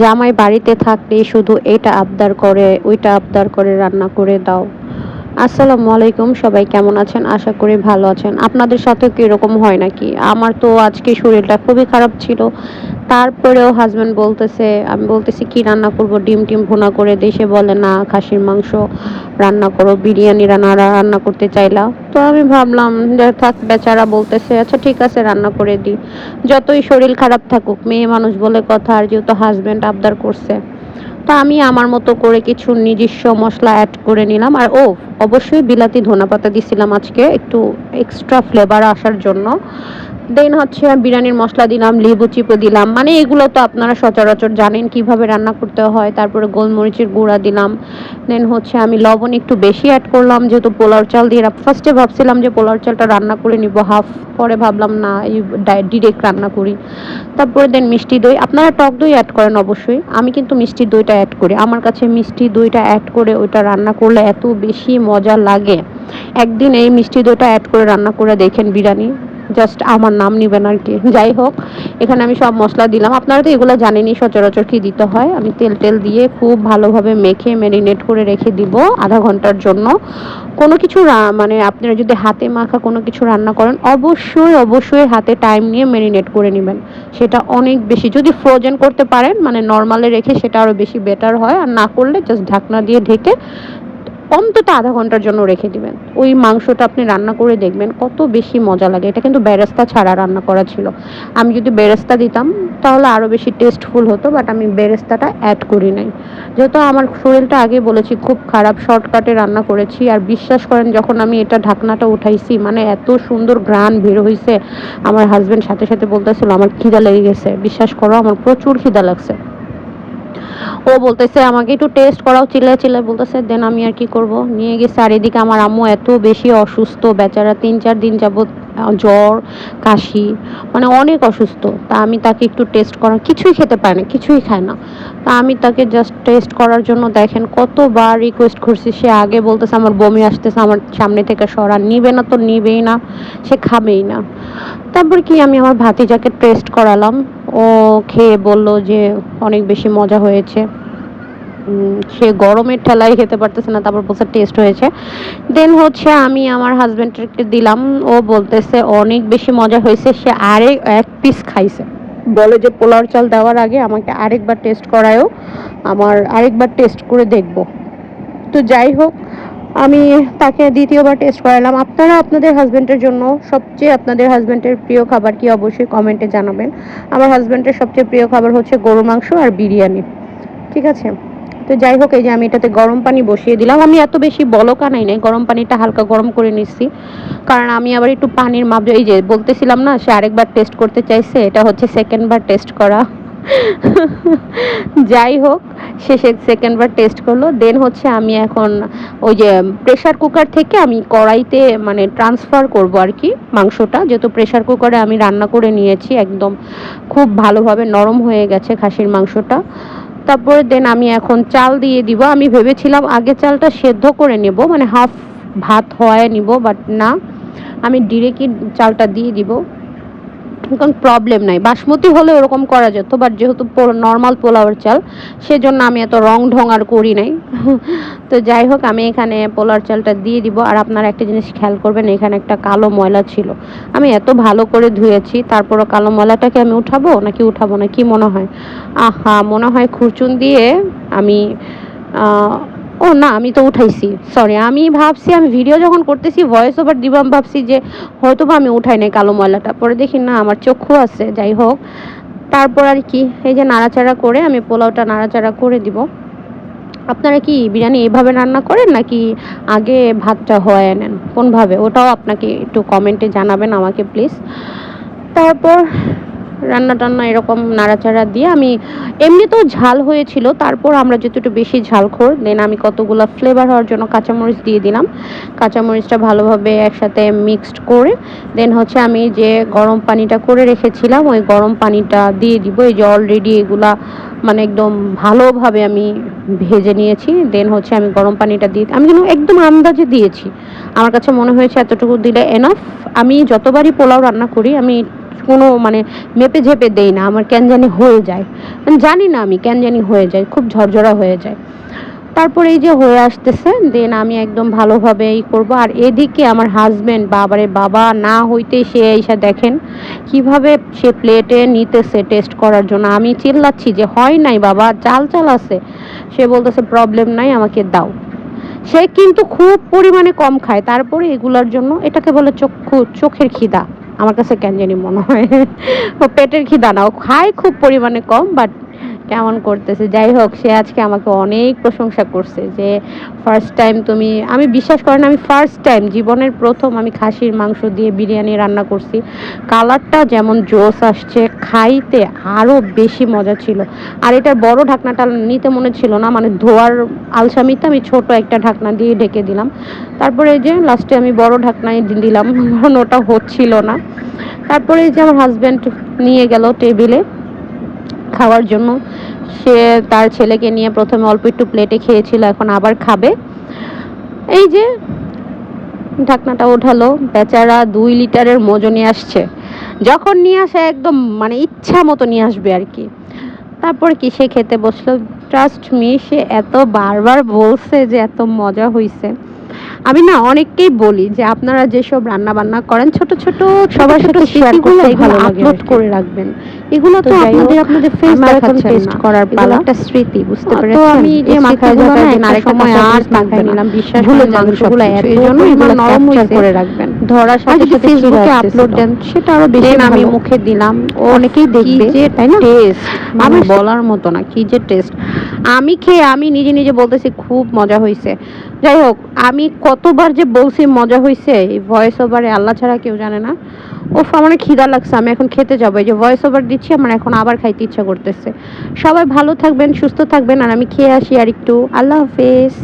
জামাই বাড়িতে থাকলেই শুধু এটা আবদার করে ওইটা আবদার করে রান্না করে দাও। আসসালামু আলাইকুম, সবাই কেমন আছেন? আশা করি ভালো আছেন। আপনাদের সাথেও কি এরকম হয় নাকি? আমার তো আজকে শরীরটা খুবই খারাপ ছিল। তারপরেও হাসব্যান্ড বলতেছে, আমি বলতেছি কি রান্না করব, ডিম ভুনা করে দেই। সে বলে না, খাসির মাংস রান্না করো, বিরিয়ানি রান্না করতে চাইলা। তো আমি ভাবলাম যে থাক, বেচারা বলতেছে, আচ্ছা ঠিক আছে রান্না করে দিই। যতই শরীর খারাপ থাকুক, মেয়ে মানুষ বলে কথা, আর যেহেতু হাসব্যান্ড আবদার করছে, তো আমি আমার মতো করে কিছু নিজস্ব মসলা অ্যাড করে নিলাম। আর অবশ্যই বিলাতি ধনেপাতা দিছিলাম আজকে, একটু এক্সট্রা ফ্লেভার আসার জন্য। দেন হচ্ছে বিরিয়ানির মসলা দিলাম, লেবু চিপে দিলাম, মানে এগুলো তো আপনারা সচরাচর জানেন কিভাবে রান্না করতে হয়। তারপরে গোলমরিচের গুঁড়া দিলাম। দেন হচ্ছে আমি লবণ একটু বেশি অ্যাড করলাম, যেহেতু পোলাও চাল দিয়ে ফার্স্টে ভাবছিলাম যে পোলাও চালটা রান্না করে নিব হাফ, পরে ভাবলাম না, এই ডিরেক্ট রান্না করি। তারপরে দেন মিষ্টি দই, আপনারা টক দই অ্যাড করেন অবশ্যই, আমি কিন্তু মিষ্টি দইটা অ্যাড করি। আমার কাছে মিষ্টি দইটা অ্যাড করে ওইটা রান্না করলে এত বেশি মজা লাগে। একদিন এই মিষ্টি দইটা অ্যাড করে রান্না করে দেখেন বিরিয়ানি, জাস্ট আমার নাম নিবেন আর কি। যাই হোক, এখানে আমি সব মশলা দিলাম, আপনারা তো এগুলো জানেনই সচরাচর কি দিতে হয়। আমি তেল দিয়ে খুব ভালোভাবে মেখে ম্যারিনেট করে রেখে দিব আধা ঘন্টার জন্য। কোনো কিছু মানে আপনারা যদি হাতে মাখা কোনো কিছু রান্না করেন, অবশ্যই হাতে টাইম নিয়ে ম্যারিনেট করে নেবেন। সেটা অনেক বেশি, যদি ফ্রোজেন করতে পারেন মানে নর্মালে রেখে, সেটা আরও বেশি বেটার হয়। আর না করলে জাস্ট ঢাকনা দিয়ে ঢেকে অন্তত আধা ঘন্টার জন্য রেখে দিবেন। ওই মাংসটা আপনি রান্না করে দেখবেন কত বেশি মজা লাগে। এটা কিন্তু বেরেস্তা ছাড়া রান্না করা ছিল। আমি যদি বেরেস্তা দিতাম তাহলে আরও বেশি টেস্টফুল হতো, বাট আমি বেরেস্তাটা অ্যাড করি নাই। যেহেতু আমার শরীরটা আগে বলেছি খুব খারাপ, শর্টকাটে রান্না করেছি। আর বিশ্বাস করেন, যখন আমি এটা ঢাকনাটা উঠাইছি, মানে এত সুন্দর ঘ্রাণ বের হয়েছে, আমার হাজব্যান্ড সাথে বলতেছিল আমার খিদা লেগে গেছে। বিশ্বাস করো, আমার প্রচুর খিদা লাগছে। ও বলতেছে আমাকে একটু টেস্ট করাও, চিল্লায় বলতেছে। দেন আমি আর কি করব, নিয়ে গেছে। আর এদিকে আমার আম্মু এত বেশি অসুস্থ, বেচারা 3-4 দিন যাবত জ্বর, কাশি, মানে অনেক অসুস্থ। তা আমি তাকে একটু টেস্ট করা, কিছুই খেতে পারে না, কিছুই খায় না। তা আমি তাকে জাস্ট টেস্ট করার জন্য দেখেন কতবার রিকোয়েস্ট করছি। সে আগে বলতেছে আমার বমি আসতেছে, আমার সামনে থেকে সরা, নিবে না তো নিবেই না, সে খাবেই না। তারপর কি আমি আমার ভাতিজাকে টেস্ট করালাম। ও খেয়ে বলল যে অনেক বেশি মজা হয়েছে। সে গরমের ঠেলায় খেতে পারতেছে না, তারপর বলছে টেস্ট হয়েছে। দেন হচ্ছে আমি আমার হাজবেন্ডকে দিলাম। ও বলতেছে অনেক বেশি মজা হয়েছে, সে এক পিস খাইছে। বলে যে পোলাও চাল দেওয়ার আগে আমাকে আরেকবার টেস্ট করায়ও, আমার আরেকবার টেস্ট করে দেখব। তো যাই হোক, আমি তাকে দ্বিতীয়বার টেস্ট করালাম। আপনারা আপনাদের হাজব্যান্ডের জন্য সবচেয়ে, আপনাদের হাজব্যান্ডের প্রিয় খাবার কি অবশ্যই কমেন্টে জানাবেন। আমার হাজব্যান্ডের সবচেয়ে প্রিয় খাবার হচ্ছে গরু মাংস আর বিরিয়ানি, ঠিক আছে? তো যাই হোক, এই যে আমি এটাতে গরম পানি বসিয়ে দিলাম। আমি এত বেশি বলক আনাই নাই, গরম পানিটা হালকা গরম করে নিচ্ছি, কারণ আমি আবার একটু পানির মাপ, এই যে বলতেছিলাম না সে আরেকবার টেস্ট করতে চাইছে, এটা হচ্ছে সেকেন্ড বার টেস্ট করা। যাই হোক, সে সেকেন্ড বার টেস্ট করলো। দেন হচ্ছে আমি এখন ওই যে প্রেসার কুকার থেকে আমি কড়াইতে মানে ট্রান্সফার করব আর কি মাংসটা, যেহেতু প্রেসার কুকারে আমি রান্না করে নিয়েছি, একদম খুব ভালোভাবে নরম হয়ে গেছে খাসির মাংসটা। তারপরে দেন আমি এখন চাল দিয়ে দিব। আমি ভেবেছিলাম আগে চালটা সেদ্ধ করে নেব, মানে হাফ ভাত হয়ে নিব, বাট না, আমি ডিরেক্টই চালটা দিয়ে দিব। কোনো প্রবলেম নাই, বাসমতি হলে ওরকম করা যেত, বাট যেহেতু নর্মাল পোলাওয়ের চাল, সেজন্য আমি এত রং ঢং আর করি নাই। তো যাই হোক, আমি এখানে পোলাওর চালটা দিয়ে দিব। আর আপনারা একটা জিনিস খেয়াল করবেন, এখানে একটা কালো ময়লা ছিল, আমি এত ভালো করে ধুয়েছি, তারপরও কালো ময়লাটাকে আমি উঠাবো নাকি উঠাবো না, কি মনে হয়? আহা, মনে হয় খুরচুন দিয়ে আমি ও না, আমি তো উঠাইছি, সরি। আমি ভাবছি আমি ভিডিও যখন করতেছি ভয়েস ওভার দিব, আমি ভাবছি যে হয়তো বা আমি উঠাই নাই কালো ময়লাটা, পরে দেখি না আমার চক্ষু আছে। যাই হোক, তারপর আর কি, এই যে নাড়াচাড়া করে আমি পোলাওটা নাড়াচাড়া করে দিব। আপনারা কি বিরিয়ানি এইভাবে রান্না করেন নাকি আগে ভাতটা হয়ে নেন, কোনভাবে, ওটাও আপনাকে একটু কমেন্টে জানাবেন আমাকে প্লিজ। তারপর রান্না টান্না এরকম নাড়াচাড়া দিয়ে আমি, এমনিতেও ঝাল হয়েছিল, তারপর আমরা যেহেতু একটু বেশি ঝালখোর, দেন আমি কতগুলো ফ্লেভার হওয়ার জন্য কাঁচামরিচ দিয়ে দিলাম। কাঁচামরিচটা ভালোভাবে একসাথে মিক্সড করে দেন হচ্ছে আমি যে গরম পানিটা করে রেখেছিলাম ওই গরম পানিটা দিয়ে দিব। এই যে অলরেডি এগুলা মানে একদম ভালোভাবে আমি ভেজে নিয়েছি। দেন হচ্ছে আমি গরম পানিটা দিয়ে, আমি কিন্তু একদম আন্দাজে দিয়েছি, আমার কাছে মনে হয়েছে এতটুকু দিলে এনাফ। আমি যতবারই পোলাও রান্না করি আমি কোনো মানে মেপে ঝেপে দেই না, আমার কেন জানি হয়ে যায়, জানি না আমি কেন জানি হয়ে যায়, খুব ঝরঝরা হয়ে যায়। তারপরে এই যে হয়ে আসতেছে, দেন আমি একদম ভালোভাবে করব। আর এদিকে আমার হাজবেন্ড, বাবারে বাবা, না হইতেই সে এসে দেখেন কিভাবে সে প্লেটে নিতেছে টেস্ট করার জন্য। আমি চিল্লাচ্ছি যে হয় নাই বাবা, চাল চাল আছে। সে বলতেছে প্রবলেম নাই, আমাকে দাও। সে কিন্তু খুব পরিমাণে কম খায়, তারপরে এগুলার জন্য এটাকে বলে চোখের খিদা। আমার কাছে কেন জানি মনে হয় ও পেটের খিদা না, ও খায় খুব পরিমাণে কম, বাট কেমন করতেছে। যাই হোক, সে আজকে আমাকে অনেক প্রশংসা করছে যে ফার্স্ট টাইম তুমি, আমি বিশ্বাস করেন আমি ফার্স্ট টাইম জীবনের প্রথম আমি খাসির মাংস দিয়ে বিরিয়ানি রান্না করছি। কালারটা যেমন জোস আসছে, খাইতে আরও বেশি মজা ছিল। আর এটার বড় ঢাকনাটা নিতে মনে ছিল না, মানে ধোয়ার আলসামিতে আমি ছোট একটা ঢাকনা দিয়ে ঢেকে দিলাম। তারপরে এই যে লাস্টে আমি বড় ঢাকনায় দিলাম, কারণ ওটা হচ্ছিল না। তারপরে এই যে আমার হাজব্যান্ড নিয়ে গেল টেবিলে খাওয়ার জন্য। সে তার ছেলেকে নিয়ে প্রথমে অল্প একটু প্লেটে খেয়েছিল, এখন আবার খাবে। এই যে ঢাকনাটা ওঠালো, বেচারা 2 লিটারের মোজো নিয়ে আসছে। যখন নিয়ে আসে একদম মানে ইচ্ছা মতো নিয়ে আসবে আর কি। তারপর কি সে খেতে বসলো। ট্রাস্ট মি, সে এত বারবার বলছে যে এত মজা হইছে। আমি না অনেককেই বলি যে আপনারা যেসব রান্না বান্না করেন ছোট ছোট সবার সাথে শেয়ার করতে ভালো লাগে, আপলোড করে রাখবেন। এগুলো তো আপনাদের ফেস দেখাচ্ছেন টেস্ট করার পালা, একটা স্মৃতি, বুঝতে পেরেছেন? তো আমি যে মাখায় ঝাঁকায় দিন আরেকটা সময় আর মাখায় নিলাম, বিশ্বাস করে মাংসগুলো এত পরিমাণ নরম হইছে করে রাখবেন। ধরার সাথে সাথে ফেসবুকে আপলোড দেন, সেটা আরো বেশি ভালো। আমি মুখে দিলাম, অনেকেই দেখবে, তাই না? টেস্ট আমি বলার মতো না, কি যে টেস্ট। আমি খেয়ে আমি নিজে নিজে বলতেছি খুব মজা হয়েছে। যাই হোক, আমি কতবার যে বলছি মজা হয়েছে, এই ভয়েস ওভারে আল্লাহ ছাড়া কেউ জানে না। ওফ, আমার খিদা লাগছে, আমি এখন খেতে যাবো। এই যে ভয়েস ওভার দিচ্ছি, আমার এখন আবার খাইতে ইচ্ছা করতেছে। সবাই ভালো থাকবেন, সুস্থ থাকবেন, আর আমি খেয়ে আসি আর একটু। আল্লাহ হাফেজ।